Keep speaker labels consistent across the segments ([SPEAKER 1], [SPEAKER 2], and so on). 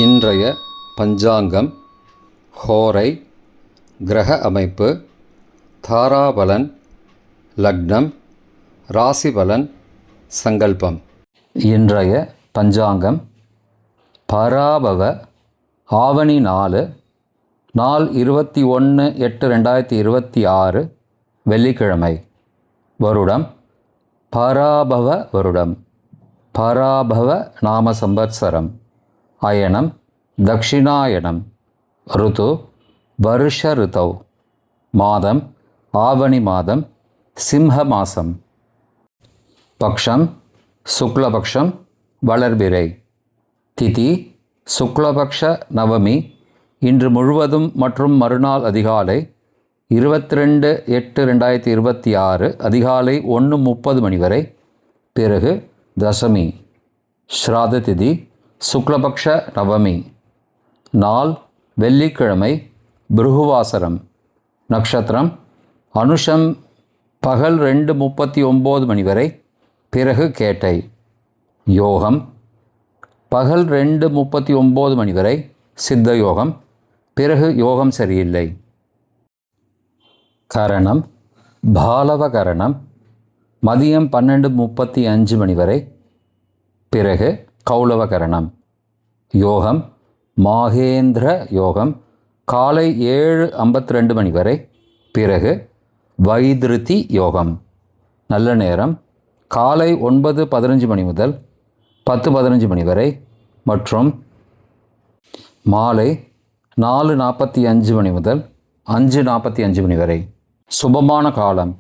[SPEAKER 1] இன்றைய பஞ்சாங்கம், ஹோரை, கிரக அமைப்பு, தாராபலன், லக்னம், ராசிபலன், சங்கல்பம். இன்றைய பஞ்சாங்கம் பராபவ ஆவணி 4 நாள் 21/8/2026 வெள்ளிக்கிழமை. வருடம் பராபவ வருடம். பராபவ நாம சம்பத்சரம். அயனம் தக்ஷிணாயனம். ருது வருஷ ருதௌ. மாதம் ஆவணி மாதம், சிம்ஹ மாசம். பக்ஷம் சுக்லபக்ஷம், வளர்பிறை. திதி சுக்லபக்ஷ நவமி, இன்று முழுவதும் மற்றும் மறுநாள் அதிகாலை 22/8/2026 அதிகாலை 1:30 மணி வரை. பிறகு தசமி. ஸ்ராத திதி சுக்லபக்ஷ நவமி. நாள் வெள்ளிக்கிழமை, பிருகுவாசரம். நட்சத்திரம் அனுஷம் பகல் 2:39 மணி வரை. பிறகு கேட்டை. யோகம் பகல் 2:39 மணி வரை சித்த யோகம். பிறகு யோகம் சரியில்லை. கரணம் பாலவ கரணம். மதியம் 12:35 மணி வரை. பிறகு கௌளவ கரணம். யோகம் மாகேந்திர யோகம். காலை 7:52 மணி வரை. பிறகு வைதிருதி யோகம். நல்ல நேரம் காலை 9:15 மணி முதல் 10:15 மணி வரை மற்றும் மாலை 4:45 மணி முதல் 5:45 மணி வரை. சுபமான காலம்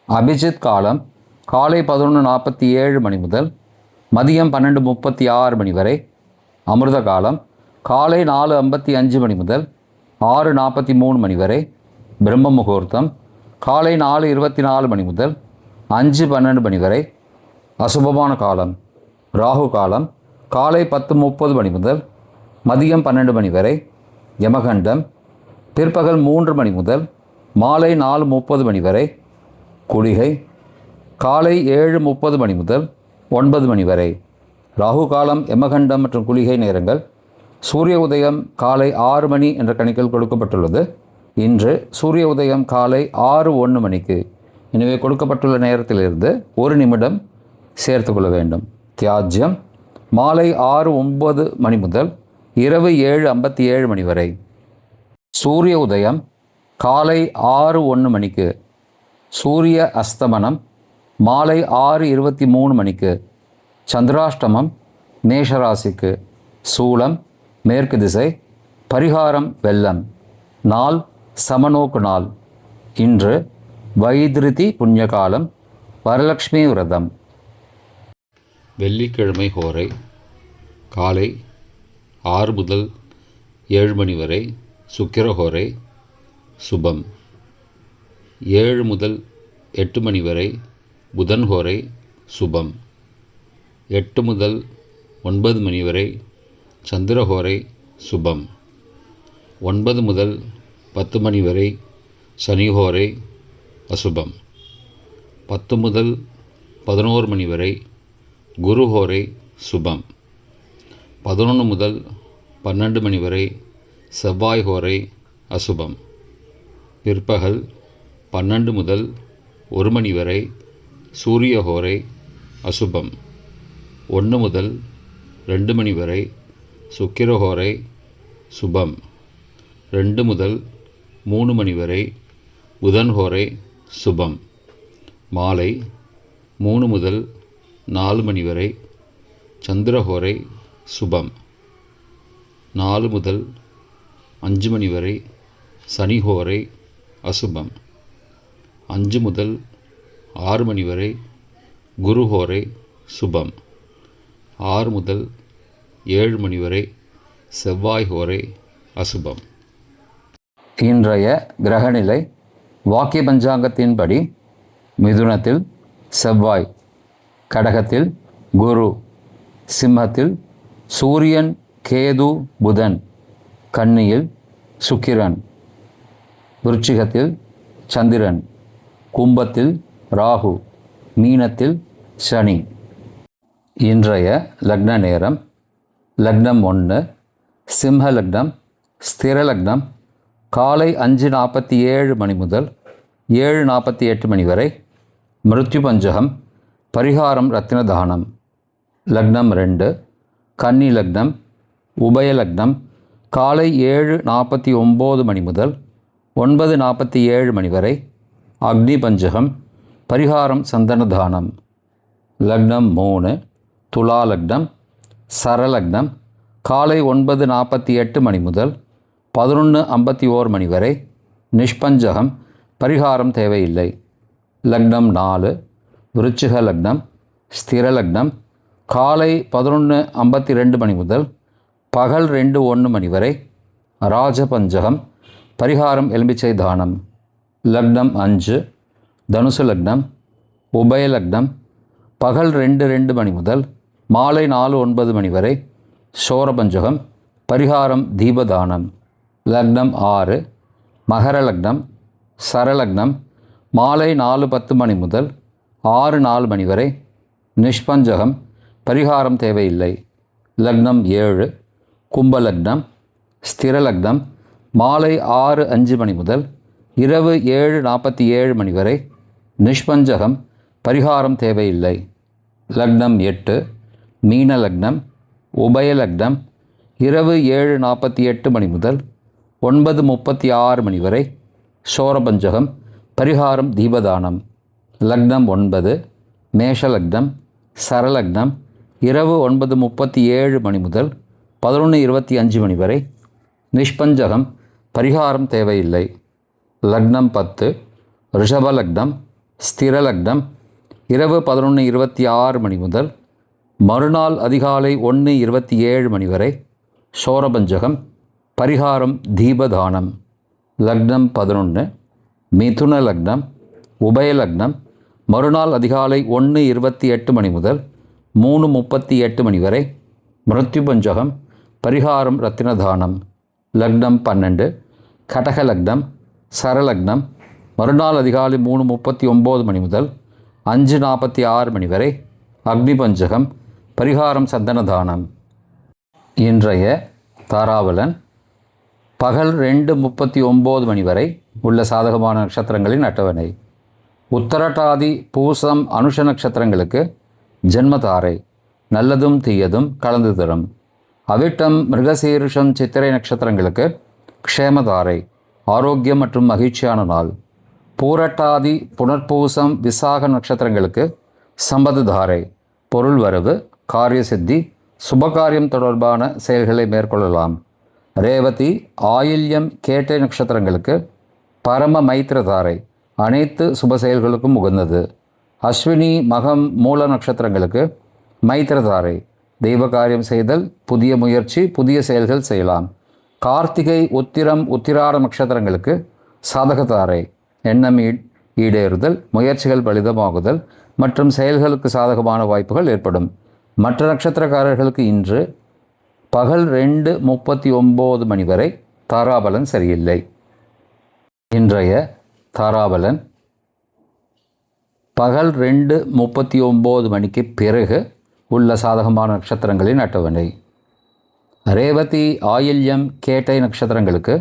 [SPEAKER 1] அபிஜித் காலம் காலை 11:47 மணி முதல் மதியம் 12:36 மணி வரை. அமிர்த காலம் காலை 4:55 மணி முதல் 6:43 மணி வரை. பிரம்ம முகூர்த்தம் காலை 4:24 மணி முதல் 5:12 மணி வரை. அசுபமான காலம் ராகு காலம் காலை 10:30 மணி முதல் மதியம் 12 மணி வரை. யமகண்டம் பிற்பகல் 3 மணி முதல் மாலை 4:30 மணி வரை. குளிகை காலை 7:30 மணி முதல் 9 மணி வரை. ராகு காலம், யமகண்டம் மற்றும் குளிகை நேரங்கள். சூரிய உதயம் காலை 6 மணி என்ற கணிப்பில் கொடுக்கப்பட்டுள்ளது. இன்று சூரிய உதயம் காலை 6:01 மணிக்கு. எனவே கொடுக்கப்பட்டுள்ள நேரத்திலிருந்து 1 நிமிடம் சேர்த்து கொள்ள வேண்டும். தியாஜ்யம் மாலை 6:09 மணி முதல் இரவு 7:57 மணி வரை. சூரிய உதயம் காலை 6:01 மணிக்கு. சூரிய அஸ்தமனம் மாலை 6:23 மணிக்கு. சந்திராஷ்டமம் மேஷராசிக்கு. சூலம் மேற்கு திசை. பரிகாரம் வெள்ளம். நாள் சமநோக்கு நாள். இன்று வைதிருதி புண்ணியகாலம், வரலட்சுமி விரதம்.
[SPEAKER 2] வெள்ளிக்கிழமை ஹோரை காலை 6 முதல் 7 மணி வரை. சுக்கிர ஹோரை சுபம். 7 முதல் 8 மணி வரை புதன் ஹோரை சுபம். 8 முதல் 9 மணி வரை சந்திரஹோரை சுபம். 9 முதல் 10 மணி வரை சனிஹோரை அசுபம். 10 முதல் 11 மணி வரை குருஹோரை சுபம். 11 முதல் 12 மணி வரை செவ்வாய் ஹோரை அசுபம். பிற்பகல் 12 முதல் 1 மணி வரை சூரிய ஹோரை அசுபம். 1 முதல் 2 மணி வரை சுக்கிரஹோரை சுபம். 2 முதல் 3 மணி வரை புதன் ஹோரை சுபம். மாலை 3 முதல் 4 மணி வரை சந்திரஹோரை சுபம். 4 முதல் 5 மணி வரை சனிஹோரை அசுபம். 5 முதல் 6 மணி வரை குருஹோரை சுபம். 6 முதல் 7 மணி வரை செவ்வாய் ஹோரை அசுபம்.
[SPEAKER 1] இன்றைய கிரகநிலை வாக்கிய பஞ்சாங்கத்தின்படி மிதுனத்தில் செவ்வாய், கடகத்தில் குரு, சிம்மத்தில் சூரியன், கேது, புதன், கன்னியில் சுக்கிரன், விருச்சிகத்தில் சந்திரன், கும்பத்தில் ராகு, மீனத்தில் சனி. இன்றைய லக்ன நேரம் லக்னம் 1 சிம்ம லக்னம், ஸ்திர லக்னம் காலை 5:47 மணி முதல் 7:48 மணி வரை. மிருத்யு பஞ்சகம், பரிகாரம் ரத்தின தானம். லக்னம் 2 கன்னி லக்னம், உபய லக்னம் காலை 7:49 மணி முதல் 9:47 மணி வரை. அக்னி பஞ்சகம், பரிகாரம் சந்தன தானம். லக்னம் 3 துலா லக்னம், சரலக்னம் காலை 9:48 மணி முதல் 11:51 மணி வரை. நிஷ்பஞ்சகம், பரிகாரம் தேவையில்லை. லக்னம் 4 விருச்சிக லக்னம், ஸ்திர லக்னம் காலை 11:52 மணி முதல் பகல் 2:01 மணி வரை. ராஜபஞ்சகம், பரிகாரம் எலும்பிச்சை தானம். லக்னம் 5 தனுசு லக்னம், உபய லக்னம் பகல் 2:02 மணி முதல் மாலை 4:09 மணி வரை. சோரபஞ்சகம், பரிகாரம் தீபதானம். லக்னம் 6 மகர லக்னம், சரலக்னம் மாலை 4:10 மணி முதல் 6:04 மணி வரை. நிஷ்பஞ்சகம், பரிகாரம் தேவையில்லை. லக்னம் 7 கும்பலக்னம், ஸ்திர லக்னம் மாலை 6:05 மணி முதல் இரவு 7:47 மணி வரை. நிஷ்பஞ்சகம், பரிகாரம் தேவையில்லை. லக்னம் 8 மீன லக்னம், உபய லக்னம் இரவு 7:48 மணி முதல் 9:36 மணி வரை. சோரபஞ்சகம், பரிகாரம் தீபதானம். லக்னம் 9 மேஷ லக்னம், சரலக்னம் இரவு 9:37 மணி முதல் 11:25 மணி வரை. நிஷ்பஞ்சகம், பரிகாரம் தேவையில்லை. லக்னம் 10 ரிஷப லக்னம், ஸ்திர லக்னம் இரவு 11:26 மணி முதல் மறுநாள் அதிகாலை 1:27 மணி வரை. சோரபஞ்சகம், பரிகாரம் தீபதானம். லக்னம் 11 மிதுன லக்னம், உபய லக்னம் மறுநாள் அதிகாலை 1:28 மணி முதல் 3:38 மணி வரை. மிருத்யு பஞ்சகம், பரிகாரம் ரத்தின தானம். லக்னம் 12 கடக லக்னம், சரலக்னம் மறுநாள் அதிகாலை 3:39 மணி முதல் 5:46 மணி வரை. அக்னி பஞ்சகம், பரிகாரம் சந்தன தானம். இன்றைய தாராபலன் பகல் 2:39 மணி வரை உள்ள சாதகமான நட்சத்திரங்களின் அட்டவணை. உத்தரட்டாதி பூசம் அனுஷ நட்சத்திரங்களுக்கு ஜென்மதாரை, நல்லதும் தீயதும் கலந்து தரும். அவிட்டம் மிருகசீருஷம் சித்திரை நட்சத்திரங்களுக்கு க்ஷேமதாரை, ஆரோக்கியம் மற்றும் மகிழ்ச்சியான நாள். பூரட்டாதி புனர்பூசம் விசாக நட்சத்திரங்களுக்கு சம்பததாரை, பொருள் வரவு, காரிய சித்தி, சுபகாரியம் தொடர்பான செயல்களை மேற்கொள்ளலாம். ரேவதி ஆயில்யம் கேட்டை நட்சத்திரங்களுக்கு பரம மைத்திரதாரை, அனைத்து சுப செயல்களுக்கும் உகந்தது. அஸ்வினி மகம் மூல நட்சத்திரங்களுக்கு மைத்திரதாரை, தெய்வ காரியம் செய்தல், புதிய முயற்சி, புதிய செயல்கள் செய்யலாம். கார்த்திகை உத்திரம் உத்திராட நட்சத்திரங்களுக்கு சாதகதாரை, எண்ணம் ஈடேறுதல், முயற்சிகள் பலிதமாகுதல் மற்றும் செயல்களுக்கு சாதகமான வாய்ப்புகள் ஏற்படும். மற்ற நட்சத்திரக்காரர்களுக்கு இன்று பகல் 2:39 மணி வரை தாராபலன் சரியில்லை. இன்றைய தாராபலன் பகல் 2:39 மணிக்கு பிறகு உள்ள சாதகமான நட்சத்திரங்களின் அட்டவணை. ரேவதி ஆயில்யம் கேட்டை நட்சத்திரங்களுக்கு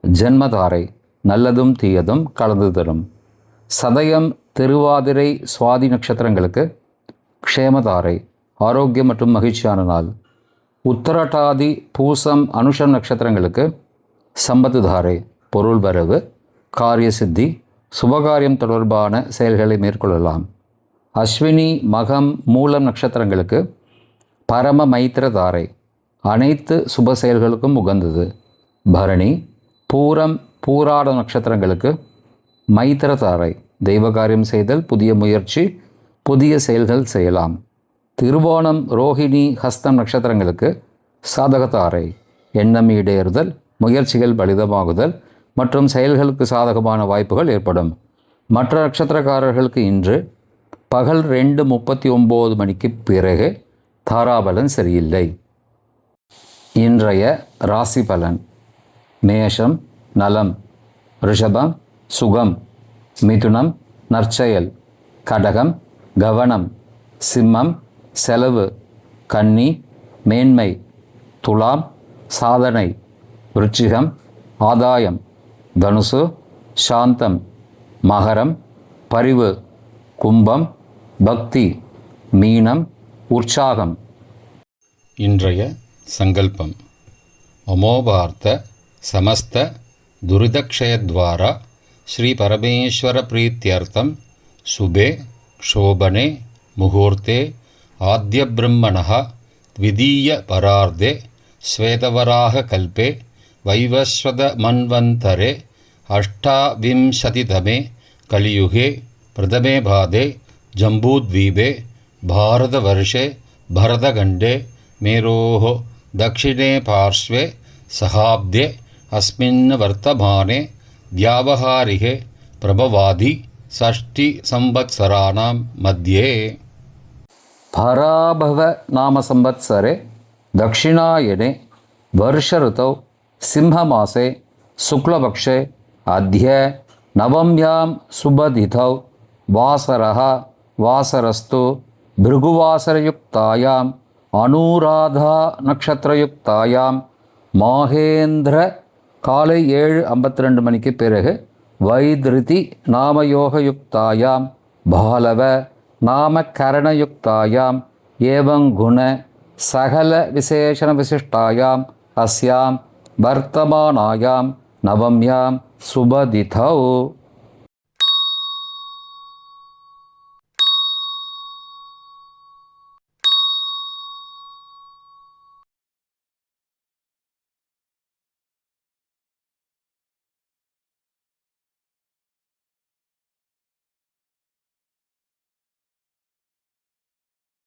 [SPEAKER 1] ஜென்மதாரை, நல்லதும் தீயதும் கலந்து தரும். சதயம் திருவாதிரை சுவாதி நட்சத்திரங்களுக்கு க்ஷேமதாரை, ஆரோக்கியம் மற்றும் மகிழ்ச்சியான நாள். உத்தரட்டாதி பூசம் அனுஷம் நட்சத்திரங்களுக்கு சம்பத்துதாரை, பொருள் வரவு, காரிய சித்தி, சுபகாரியம் தொடர்பான செயல்களை மேற்கொள்ளலாம். அஸ்வினி மகம் மூலம் நட்சத்திரங்களுக்கு பரம மைத்திரதாரை, அனைத்து சுப செயல்களுக்கும் உகந்தது. பரணி பூரம் பூராட நட்சத்திரங்களுக்கு மைத்திரதாரை, தெய்வ காரியம் செய்தல், புதிய முயற்சி, புதிய செயல்கள் செய்யலாம். திருவோணம் ரோஹிணி ஹஸ்தம் நட்சத்திரங்களுக்கு சாதகதாரை, எண்ணம் ஈடேறுதல், முயற்சிகள் பலிதமாகுதல் மற்றும் செயல்களுக்கு சாதகமான வாய்ப்புகள் ஏற்படும். மற்ற நட்சத்திரக்காரர்களுக்கு இன்று பகல் 2:39 மணிக்கு பிறகு தாராபலன் சரியில்லை. இன்றைய ராசி பலன். மேஷம் நலம், ரிஷபம் சுகம், மிதுனம் நற்செயல், கடகம் கவனம், சிம்மம் செலவு, கன்னி மேன்மை, துலாம் சாதனை விருச்சிகம், ஆதாயம் தனுசு, சாந்தம் மகரம், பரிவு கும்பம், பக்தி மீனம், உற்சாகம்.
[SPEAKER 2] இன்றைய சங்கல்பம். அமோபார்த்த சமஸ்த துரிதக்ஷயத்வாரா ஸ்ரீ பரமேஸ்வர பிரீத்தியர்த்தம் சுபே க்ஷோபனே முகூர்த்தே ஆத்ய பிரம்மணः த்விதீய பரார்த்தே ஸ்வேதவராக கல்பே வைவஸ்வத மன்வந்தரே அஷ்டாவிம்சதிதமே கலியுகே பிரதமே பாதே ஜம்பூத்வீபே பாரதவர்ஷே பரதகண்டே மேரோः दक्षिणे पार्श्वे सहाब्दे अस्मिन् वर्तमाने व्यावहारिके प्रभवादि षष्टिसंवत्सराणां मध्ये
[SPEAKER 1] पराभव नाम संवत्सरे दक्षिणायने वर्ष ऋतौ सिंहमासे शुक्लपक्षे अद्य नवम्यां शुभतिथौ वासरः वासरस्तु भृगुवासरयुक्तायाम् அனுராதா நட்சத்திரயுக்தாயாம் மாகேந்திர காலை 7:52 மணிக்கு பிறகு வைத்ருதி நாமயோகயுக்தாயாம் பாலவ நாமகரணயுக்தாயாம் ஏவங்குண சகல விசேஷண விசிஷ்டாயாம் அஸ்யாம் வர்த்தமானாயாம் நவம்யாம் சுபதிதௌ